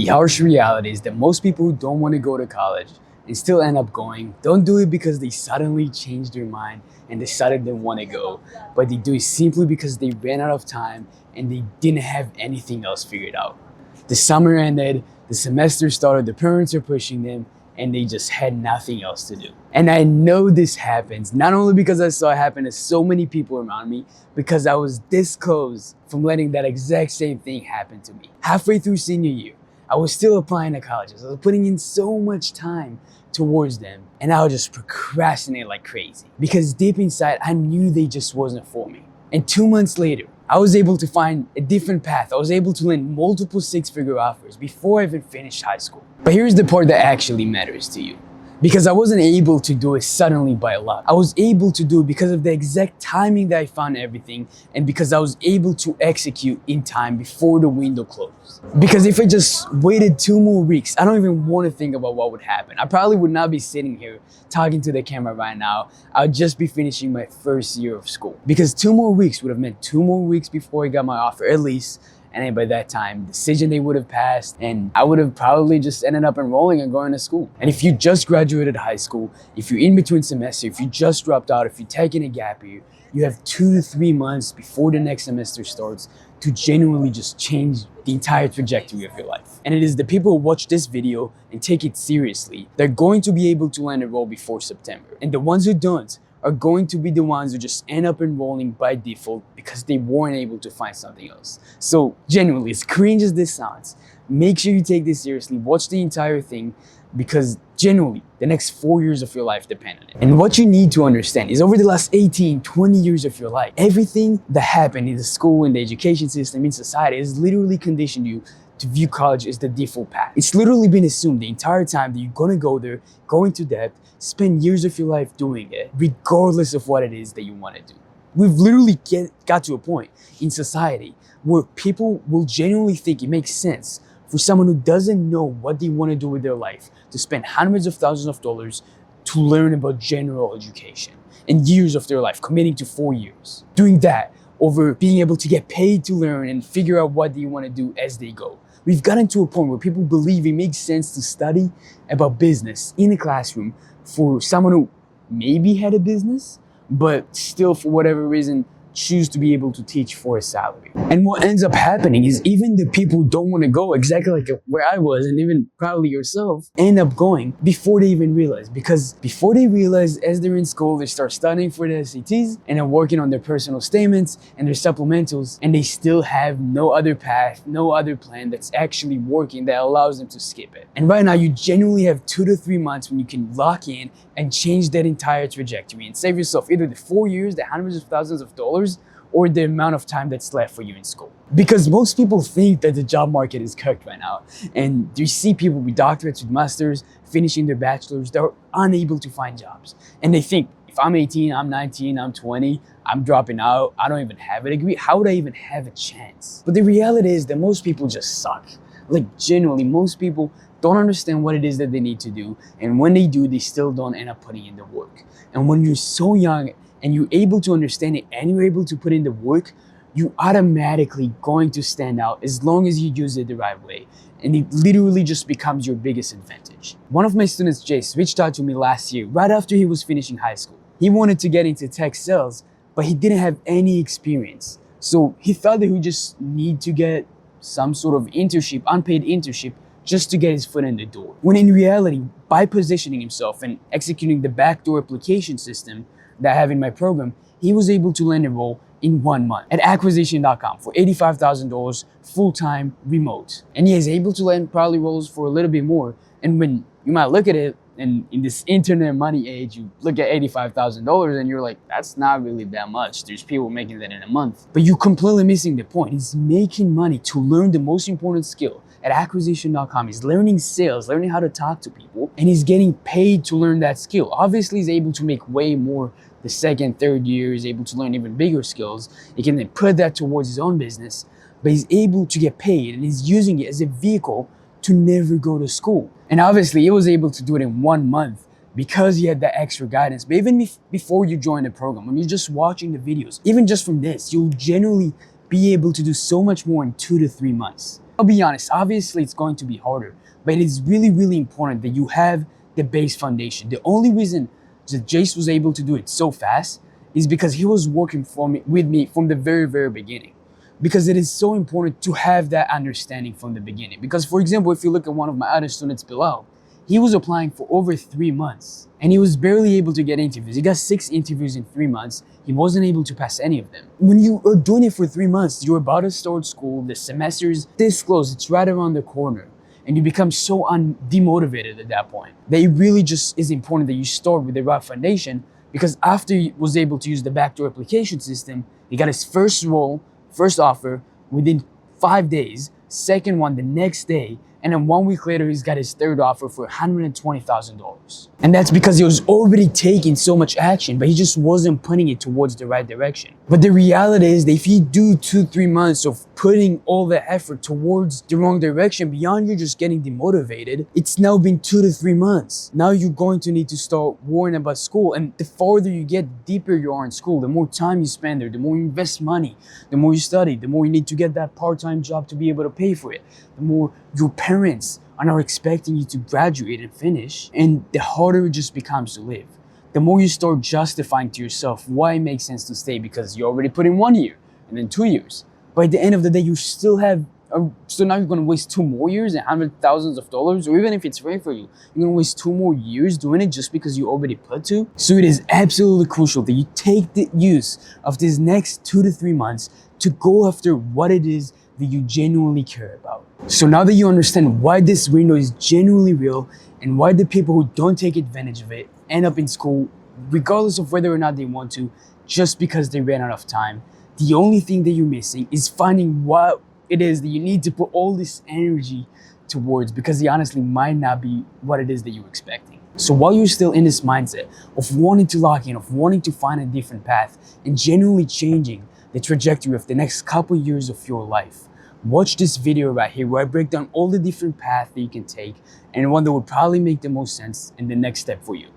The harsh reality is that most people who don't want to go to college and still end up going don't do it because they suddenly changed their mind and decided they want to go, but they do it simply because they ran out of time and they didn't have anything else figured out. The summer ended, the semester started, the parents are pushing them, and they just had nothing else to do. And I know this happens, not only because I saw it happen to so many people around me, because I was this close from letting that exact same thing happen to me. Halfway through senior year, I was still applying to colleges. I was putting in so much time towards them, and I would just procrastinate like crazy. Because deep inside, I knew they just wasn't for me. And 2 months later, I was able to find a different path. I was able to land multiple six-figure offers before I even finished high school. But here's the part that actually matters to you. Because I wasn't able to do it suddenly by luck. I was able to do it because of the exact timing that I found everything, and because I was able to execute in time before the window closed. Because if I just waited 2 more weeks, I don't even want to think about what would happen. I probably would not be sitting here talking to the camera right now. I would just be finishing my first year of school. Because 2 more weeks would have meant 2 more weeks before I got my offer, at least. And then by that time, decision they would have passed, and I would have probably just ended up enrolling and going to school. And if you just graduated high school, if you're in between semester, if you just dropped out, if you're taking a gap year, you have 2 to 3 months before the next semester starts to genuinely just change the entire trajectory of your life. And it is the people who watch this video and take it seriously, they're going to be able to land a role before September. And the ones who don't are going to be the ones who just end up enrolling by default because they weren't able to find something else. So genuinely, as cringe as this sounds, make sure you take this seriously, watch the entire thing, because genuinely, the next 4 years of your life depend on it. And what you need to understand is over the last 18, 20 years of your life, everything that happened in the school, in the education system, in society has literally conditioned you to view college as the default path. It's literally been assumed the entire time that you're gonna go there, go into debt, spend years of your life doing it, regardless of what it is that you wanna do. We've literally got to a point in society where people will genuinely think it makes sense for someone who doesn't know what they wanna do with their life to spend hundreds of thousands of dollars to learn about general education and years of their life, committing to 4 years. Doing that over being able to get paid to learn and figure out what they wanna do as they go. We've gotten to a point where people believe it makes sense to study about business in a classroom for someone who maybe had a business, but still for whatever reason choose to be able to teach for a salary. And what ends up happening is even the people who don't want to go, exactly like where I was, and even probably yourself, end up going before they even realize. Because before they realize, as they're in school, they start studying for the SATs and then working on their personal statements and their supplementals, and they still have no other path, no other plan that's actually working that allows them to skip it. And right now, you genuinely have 2 to 3 months when you can lock in and change that entire trajectory and save yourself either the 4 years, the hundreds of thousands of dollars, or the amount of time that's left for you in school. Because most people think that the job market is cooked right now. And you see people with doctorates, with masters, finishing their bachelors, they're unable to find jobs. And they think, if I'm 18, I'm 19, I'm 20, I'm dropping out, I don't even have a degree, how would I even have a chance? But the reality is that most people just suck. Like genuinely, most people don't understand what it is that they need to do. And when they do, they still don't end up putting in the work. And when you're so young and you're able to understand it and you're able to put in the work, you're automatically going to stand out as long as you use it the right way. And it literally just becomes your biggest advantage. One of my students, Jace, reached out to me last year, right after he was finishing high school. He wanted to get into tech sales, but he didn't have any experience. So he thought that he would just need to get some sort of internship, unpaid internship, just to get his foot in the door. When in reality, by positioning himself and executing the backdoor application system that I have in my program, he was able to land a role in 1 month at acquisition.com for $85,000 full-time remote. And he is able to land probably roles for a little bit more. And when you might look at it, and in this internet money age, you look at $85,000 and you're like, that's not really that much. There's people making that in a month. But you're completely missing the point. He's making money to learn the most important skill at acquisition.com. He's learning sales, learning how to talk to people, and he's getting paid to learn that skill. Obviously, he's able to make way more the second, third year. He's able to learn even bigger skills. He can then put that towards his own business, but he's able to get paid and he's using it as a vehicle to never go to school. And obviously, he was able to do it in 1 month because he had that extra guidance. But even before you join the program, when you're just watching the videos, even just from this, you'll generally be able to do so much more in 2 to 3 months. I'll be honest, obviously it's going to be harder, but it is really, really important that you have the base foundation. The only reason that Jace was able to do it so fast is because he was working with me from the very, very beginning. Because it is so important to have that understanding from the beginning. Because for example, if you look at one of my other students below, he was applying for over 3 months and he was barely able to get interviews. He got 6 interviews in 3 months. He wasn't able to pass any of them. When you are doing it for 3 months, you're about to start school, the semester's this close, it's right around the corner. And you become so demotivated at that point that it really just is important that you start with the right foundation, because after he was able to use the backdoor application system, he got his first role, first offer within 5 days, second one the next day, and then 1 week later he's got his third offer for $120,000. And that's because he was already taking so much action, but he just wasn't putting it towards the right direction. But the reality is that if you do 2-3 months of putting all the effort towards the wrong direction, beyond you just getting demotivated, it's now been 2 to 3 months. Now you're going to need to start worrying about school. And the farther you get, the deeper you are in school, the more time you spend there, the more you invest money, the more you study, the more you need to get that part-time job to be able to pay for it, the more your parents are now expecting you to graduate and finish, and the harder it just becomes to live. The more you start justifying to yourself why it makes sense to stay, because you already put in 1 year and then 2 years. But at the end of the day, you still have, so now you're gonna waste 2 more years and hundreds of thousands of dollars, or even if it's free for you, you're gonna waste 2 more years doing it just because you already put to. So it is absolutely crucial that you take the use of these next 2 to 3 months to go after what it is that you genuinely care about. So now that you understand why this window is genuinely real and why the people who don't take advantage of it end up in school, regardless of whether or not they want to, just because they ran out of time, the only thing that you're missing is finding what it is that you need to put all this energy towards, because it honestly might not be what it is that you're expecting. So while you're still in this mindset of wanting to lock in, of wanting to find a different path and genuinely changing the trajectory of the next couple years of your life, watch this video right here where I break down all the different paths that you can take and one that would probably make the most sense in the next step for you.